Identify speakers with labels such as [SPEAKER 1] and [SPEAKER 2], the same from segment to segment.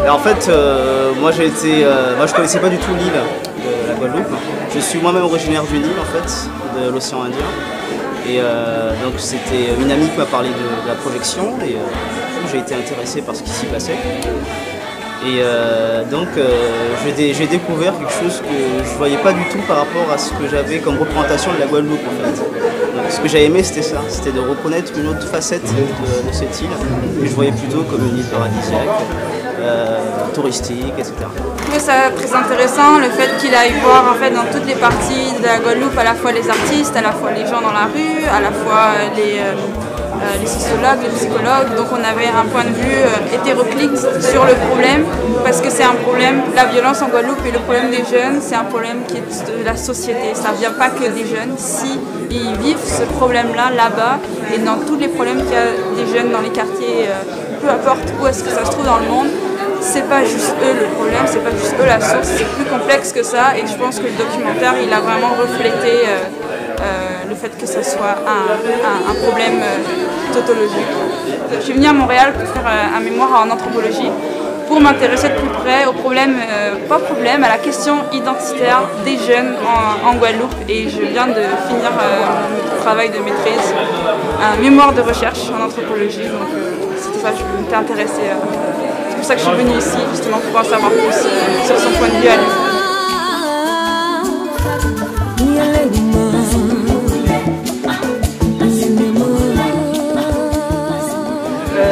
[SPEAKER 1] Et en fait, moi je connaissais pas du tout l'île de la Guadeloupe. Je suis moi-même originaire d'une île en fait, de l'océan Indien. Et donc c'était une amie qui m'a parlé de la projection et j'ai été intéressé par ce qui s'y passait. Et donc j'ai découvert quelque chose que je ne voyais pas du tout par rapport à ce que j'avais comme représentation de la Guadeloupe en fait. Donc, ce que j'avais aimé c'était ça, c'était de reconnaître une autre facette de cette île que je voyais plutôt comme une île paradisiaque, touristique, etc.
[SPEAKER 2] Je trouve ça très intéressant le fait qu'il aille voir en fait dans toutes les parties de la Guadeloupe à la fois les artistes, à la fois les gens dans la rue, à la fois les sociologues, les psychologues. Donc on avait un point de vue hétéroclite sur le problème parce que c'est un problème, la violence en Guadeloupe et le problème des jeunes, c'est un problème qui est de la société. Ça ne vient pas que des jeunes. Si ils vivent ce problème-là là-bas et dans tous les problèmes qu'il y a des jeunes dans les quartiers, peu importe où est-ce que ça se trouve dans le monde, c'est pas juste eux le problème, c'est pas juste eux la source, c'est plus complexe que ça et je pense que le documentaire il a vraiment reflété le fait que ce soit un problème tautologique. Je suis venue à Montréal pour faire un mémoire en anthropologie pour m'intéresser de plus près au problème, à la question identitaire des jeunes en Guadeloupe et je viens de finir mon travail de maîtrise, un mémoire de recherche en anthropologie, donc c'était ça, je m'étais intéressée. C'est pour ça que je suis venue ici, justement pour en savoir plus sur son point de vue à lui.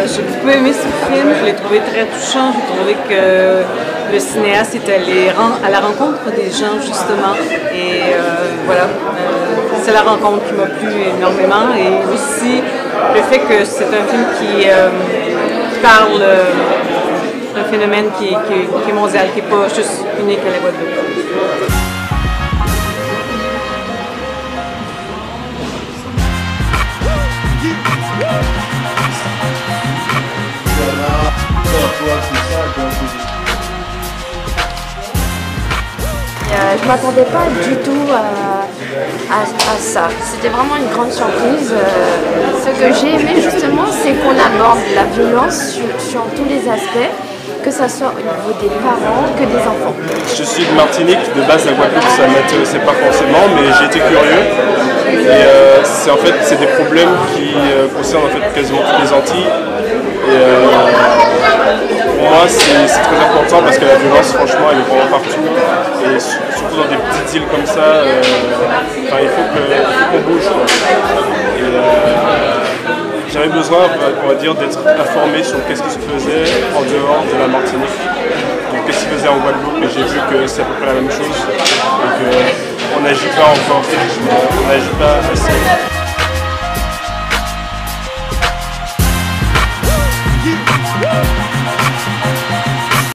[SPEAKER 3] J'ai beaucoup aimé ce film, je l'ai trouvé très touchant, j'ai trouvé que le cinéaste est allé à la rencontre des gens justement et voilà, c'est la rencontre qui m'a plu énormément et aussi le fait que c'est un film qui parle d'un phénomène qui est mondial, qui n'est pas juste unique à la Guadeloupe.
[SPEAKER 4] Je ne m'attendais pas du tout à ça. C'était vraiment une grande surprise. Ce que j'ai aimé justement, c'est qu'on aborde la violence sur tous les aspects, que ce soit au niveau des parents que des enfants.
[SPEAKER 5] Je suis de Martinique, de base la Guadeloupe ça ne m'intéressait pas forcément, mais j'ai été curieux. Et c'est des problèmes qui concernent en fait quasiment toutes les Antilles. Et pour moi c'est très important parce que la violence franchement elle est vraiment partout. Et surtout dans des petites îles comme ça, il faut qu'on bouge. J'avais besoin, on va dire, d'être informé sur qu'est-ce qui se faisait en dehors de la Martinique. Donc qu'est-ce qui se faisait en Guadeloupe et j'ai vu que c'est à peu près la même chose. Donc on n'agit pas encore, on n'agit pas assez.